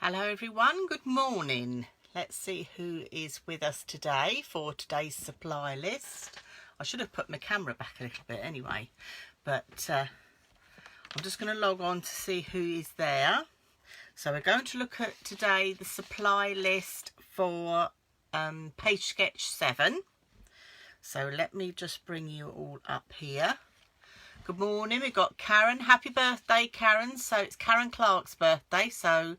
Hello everyone, good morning. Let's see who is with us today for today's supply list. I should have put my camera back a little bit anyway, but I'm just going to log on to see who is there. So we're going to look at today the supply list for page sketch 7. So let me just bring you all up here. Good morning, we've got Karen. Happy birthday, Karen. So it's Karen Clark's birthday, so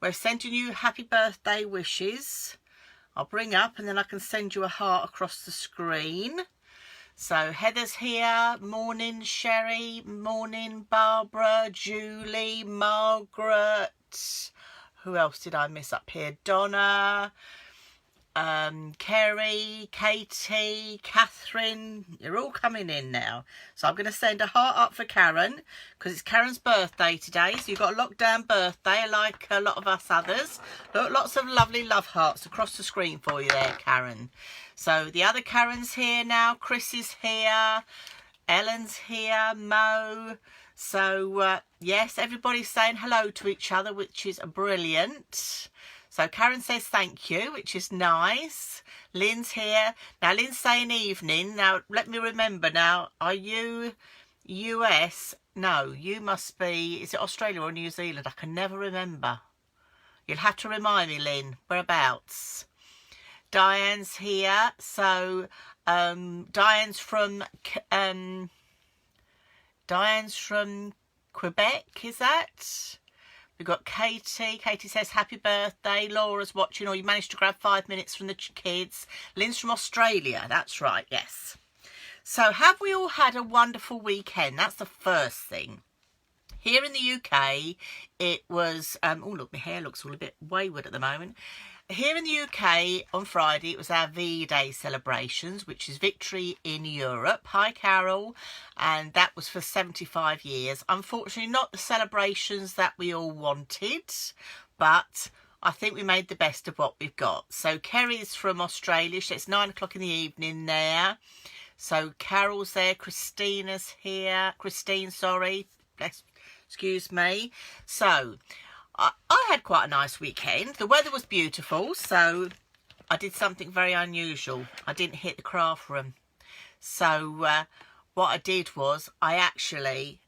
we're sending you happy birthday wishes. I'll bring up and then I can send you a heart across the screen. So Heather's here. Morning, Sherry. Morning, Barbara, Julie, Margaret. Who else did I miss up here? Donna, Kerry, Katie, Catherine. You're all coming in now. So I'm going to send a heart up for Karen because it's Karen's birthday today. So you've got a lockdown birthday like a lot of us others. Lots of lovely love hearts across the screen for you there, Karen. So the other Karen's here now. Chris is here. Ellen's here. Mo. So yes, everybody's saying hello to each other, which is brilliant. So Karen says thank you, which is nice. Lynn's here. Now Lynn's saying evening. Now let me remember now. Are you US? No, you must be, is it Australia or New Zealand? I can never remember. You'll have to remind me, Lynn. Whereabouts? Diane's here. So Diane's from Quebec, is that? We've got Katie. Katie says happy birthday. Laura's watching, or you managed to grab 5 minutes from the kids. Lynn's from Australia. That's right, yes. So have we all had a wonderful weekend? That's the first thing. Here in the UK, it was, oh look, my hair looks all a bit wayward at the moment. Here in the UK on Friday, it was our V-Day celebrations, which is Victory in Europe. Hi, Carol. And that was for 75 years. Unfortunately, not the celebrations that we all wanted, but I think we made the best of what we've got. So Kerry's from Australia. It's 9 o'clock in the evening there. So Carol's there. Christina's here. Christine, sorry. Excuse me. So I had quite a nice weekend. The weather was beautiful, so I did something very unusual. I didn't hit the craft room. So what I did was I actually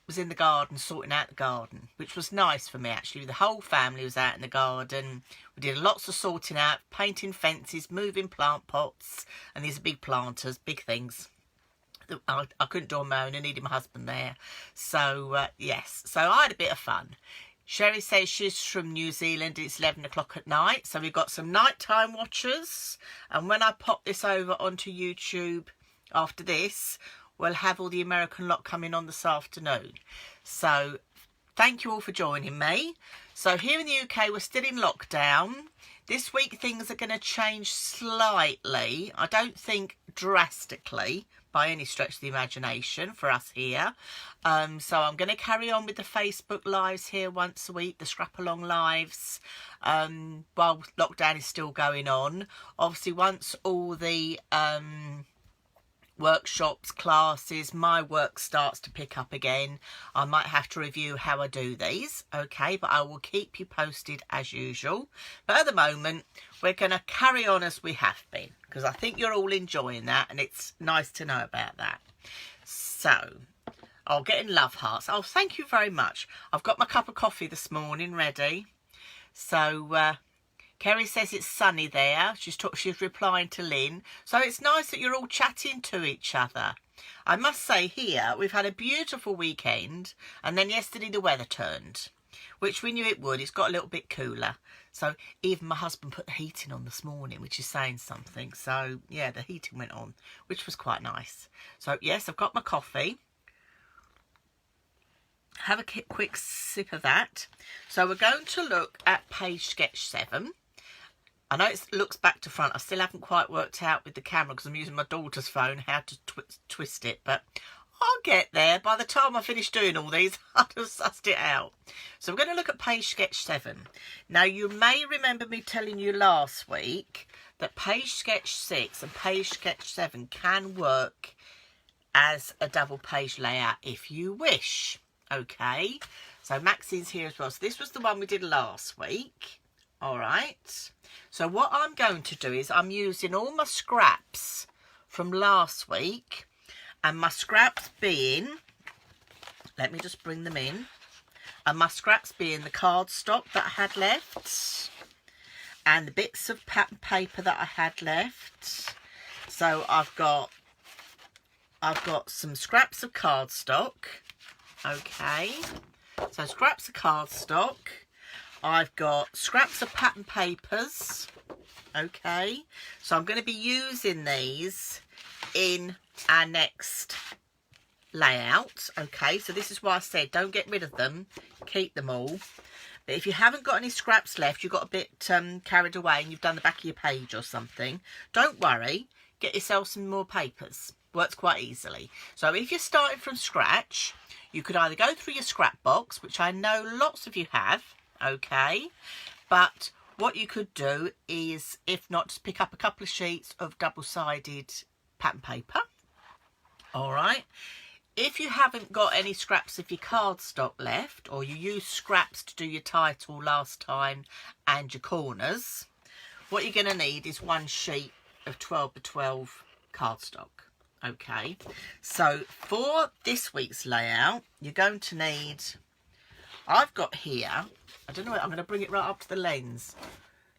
was in the garden sorting out the garden, which was nice for me actually. The whole family was out in the garden. We did lots of sorting out, painting fences, moving plant pots, and these are big planters, big things. I couldn't do on my own. I needed my husband there. So yes, so I had a bit of fun. Sherry says she's from New Zealand. It's 11 o'clock at night. So we've got some nighttime watchers. And when I pop this over onto YouTube after this, we'll have all the American lot coming on this afternoon. So thank you all for joining me. So here in the UK, we're still in lockdown. This week, things are going to change slightly. I don't think drastically by any stretch of the imagination for us here. So I'm going to carry on with the Facebook lives here once a week, the scrap along lives, while lockdown is still going on. Obviously, once all the workshops, classes, my work starts to pick up again, I might have to review how I do these, okay, but I will keep you posted as usual. But at the moment, we're going to carry on as we have been, because I think you're all enjoying that, and it's nice to know about that. So I'll get in love hearts. Oh, thank you very much. I've got my cup of coffee this morning ready. So Kerry says it's sunny there. She's replying to Lynn. So it's nice that you're all chatting to each other. I must say here, we've had a beautiful weekend. And then yesterday the weather turned, which we knew it would. It's got a little bit cooler. So even my husband put the heating on this morning, which is saying something. So yeah, the heating went on, which was quite nice. So yes, I've got my coffee. Have a quick sip of that. So we're going to look at page sketch 7. I know it looks back to front. I still haven't quite worked out with the camera because I'm using my daughter's phone how to twist it, but I'll get there. By the time I finish doing all these, I'll have sussed it out. So we're going to look at page sketch 7. Now, you may remember me telling you last week that page sketch 6 and page sketch 7 can work as a double page layout if you wish. Okay, So Maxine's here as well. So this was the one we did last week. All right. So what I'm going to do is I'm using all my scraps from last week, and my scraps being, let me just bring them in, and my scraps being the cardstock that I had left and the bits of pattern paper that I had left. So I've got some scraps of cardstock. Okay, so scraps of cardstock. I've got scraps of pattern papers. Okay, so I'm going to be using these in our next layout. Okay, so this is why I said don't get rid of them, keep them all. But if you haven't got any scraps left, you got a bit carried away and you've done the back of your page or something, don't worry, get yourself some more papers. Works quite easily. So if you're starting from scratch, you could either go through your scrap box, which I know lots of you have, okay, but what you could do is, if not, just pick up a couple of sheets of double-sided pattern paper. All right. If you haven't got any scraps of your cardstock left, or you used scraps to do your title last time and your corners, what you're going to need is one sheet of 12 by 12 cardstock. Okay, so for this week's layout, you're going to need, I've got here, I don't know, I'm going to bring it right up to the lens.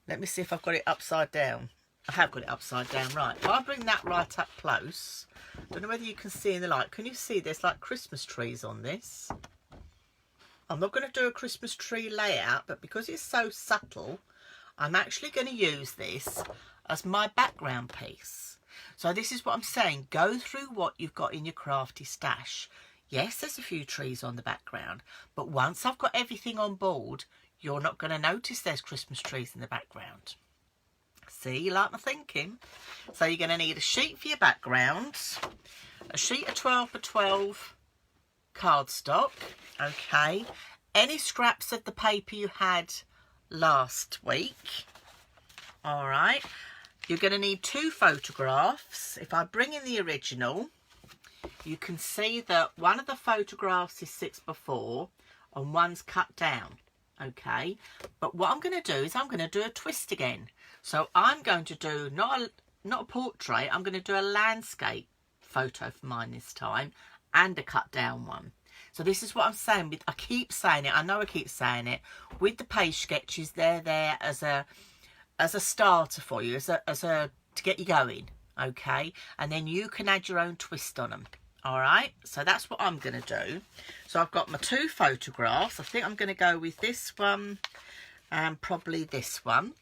Let me see if I've got it upside down. I have got it upside down, right. If I bring that right up close, I don't know whether you can see in the light. Can you see there's like Christmas trees on this? I'm not going to do a Christmas tree layout, but because it's so subtle, I'm actually going to use this as my background piece. So this is what I'm saying. Go through what you've got in your crafty stash. Yes, there's a few trees on the background, but once I've got everything on board, you're not going to notice there's Christmas trees in the background. See, you like my thinking? So you're going to need a sheet for your background, a sheet of 12 by 12 cardstock, okay, any scraps of the paper you had last week, all right. You're going to need 2 photographs. If I bring in the original, you can see that one of the photographs is 6 by 4 and one's cut down, okay. But what I'm going to do is I'm going to do a twist again. So I'm going to do not a portrait, I'm going to do a landscape photo for mine this time, and a cut down one. So this is what I'm saying. I keep saying it, I know I keep saying it, with the page sketches, they're there as a starter for you, as a to get you going, okay, and then you can add your own twist on them. All right, so that's what I'm going to do. So I've got my 2 photographs. I think I'm going to go with this one and probably this one.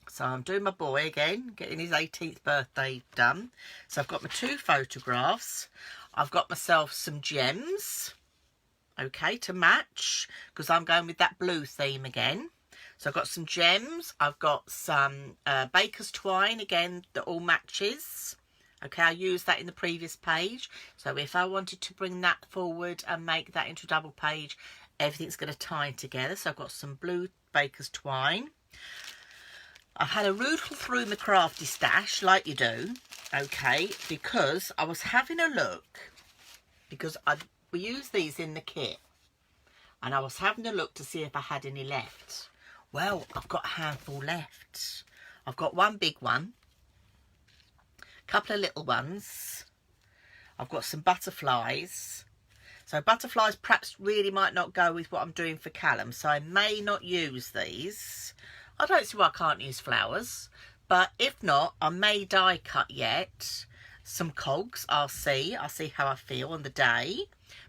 So I'm doing my boy again, getting his 18th birthday done. So I've got my 2 photographs. I've got myself some gems, okay, to match, because I'm going with that blue theme again. So I've got some gems. I've got some baker's twine, again, that all matches. Okay, I used that in the previous page. So if I wanted to bring that forward and make that into a double page, everything's going to tie together. So I've got some blue baker's twine. I've had a rootle through my crafty stash, like you do, okay, because I was having a look, because we use these in the kit, and I was having a look to see if I had any left. Well, I've got a handful left. I've got one big one, a couple of little ones. I've got some butterflies. So butterflies perhaps really might not go with what I'm doing for Callum, so I may not use these. I don't see why I can't use flowers, but if not, I may die cut yet some cogs. I'll see how I feel on the day.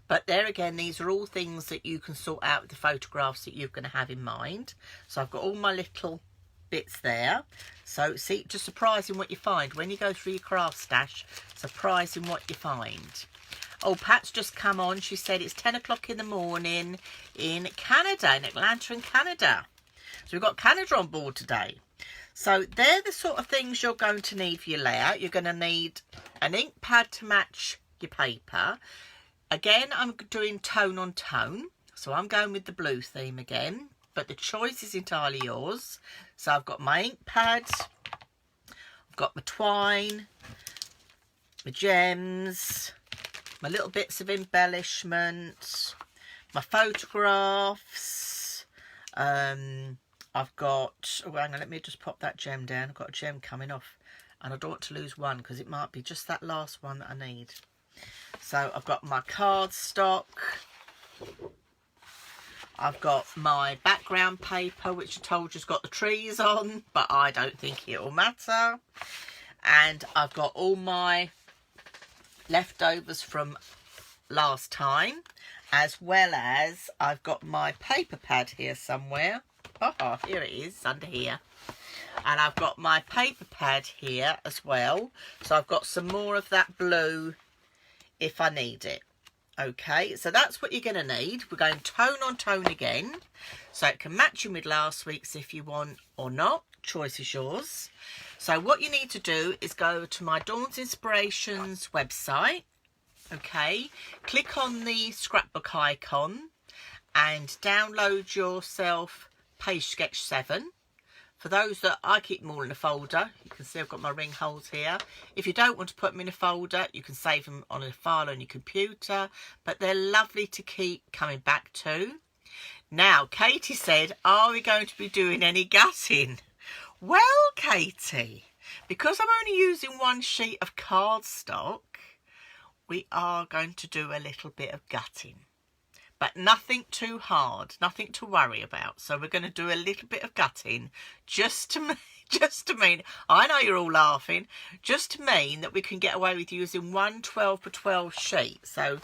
But there again, these are all things that you can sort out with the photographs that you're going to have in mind. So I've got all my little bits there. So see, just surprising what you find when you go through your craft stash. Surprising what you find. Oh, Pat's just come on. She said it's 10 o'clock in the morning in Canada, in Atlanta in Canada. So we've got Canada on board today. So they're the sort of things you're going to need for your layout. You're going to need an ink pad to match your paper. Again, I'm doing tone on tone. So I'm going with the blue theme again. But the choice is entirely yours. So I've got my ink pad. I've got my twine. My gems. My little bits of embellishment. my photographs. I've got, oh, hang on, let me just pop that gem down. I've got a gem coming off and I don't want to lose one because it might be just that last one that I need. So I've got my cardstock. I've got my background paper, which I told you's got the trees on, but I don't think it'll matter. And I've got all my leftovers from last time, as well as I've got my paper pad here somewhere. Oh, here it is, under here. And I've got my paper pad here as well. So I've got some more of that blue if I need it. Okay, so that's what you're going to need. We're going tone on tone again. So it can match you with last week's if you want or not. Choice is yours. So what you need to do is go to my Dawn's Inspirations website. Okay, click on the scrapbook icon and download yourself Page Sketch 7. For those that I keep them all in a folder, you can see I've got my ring holes here. If you don't want to put them in a folder, you can save them on a file on your computer, but they're lovely to keep coming back to. Now, Katie said, are we going to be doing any gutting? Well, Katie, because I'm only using one sheet of cardstock, we are going to do a little bit of gutting. But nothing too hard, nothing to worry about. So we're going to do a little bit of gutting just to mean, I know you're all laughing, just to mean that we can get away with using one 12x12 sheet. So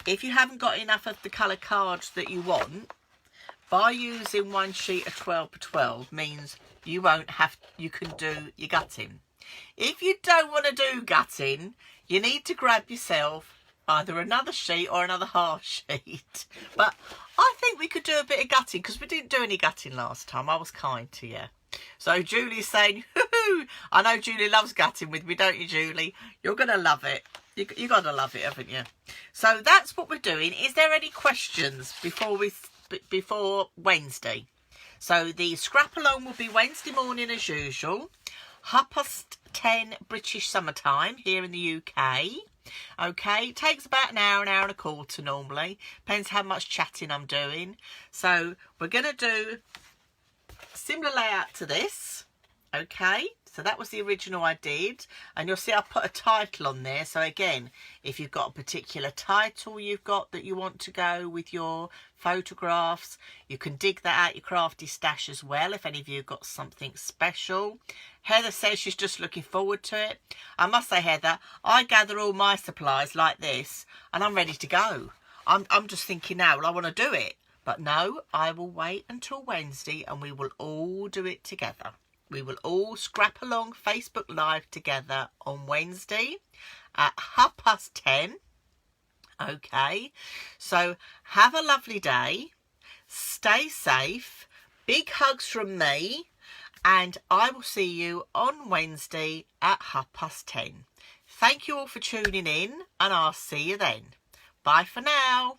if you haven't got enough of the colour cards that you want, by using one sheet of 12x12 means you can do your gutting. If you don't want to do gutting, you need to grab yourself either another sheet or another half sheet. But I think we could do a bit of gutting because we didn't do any gutting last time. I was kind to you. So Julie's saying, hoo-hoo. I know Julie loves gutting with me, don't you, Julie? You're going to love it. You got to love it, haven't you? So that's what we're doing. Is there any questions before Wednesday? So the scrap along will be Wednesday morning as usual. 10:30 British summertime here in the UK. Okay, it takes about an hour and a quarter normally. Depends how much chatting I'm doing. So we're going to do a similar layout to this. Okay, so that was the original I did. And you'll see I put a title on there. So again, if you've got a particular title you've got that you want to go with your photographs, you can dig that out your crafty stash as well if any of you have got something special. Heather says she's just looking forward to it. I must say, Heather, I gather all my supplies like this and I'm ready to go. I'm just thinking now, well, I want to do it. But no, I will wait until Wednesday and we will all do it together. We will all scrap along Facebook Live together on Wednesday at 10:30. Okay, so have a lovely day. Stay safe. Big hugs from me. And I will see you on Wednesday at 10:30. Thank you all for tuning in and I'll see you then. Bye for now.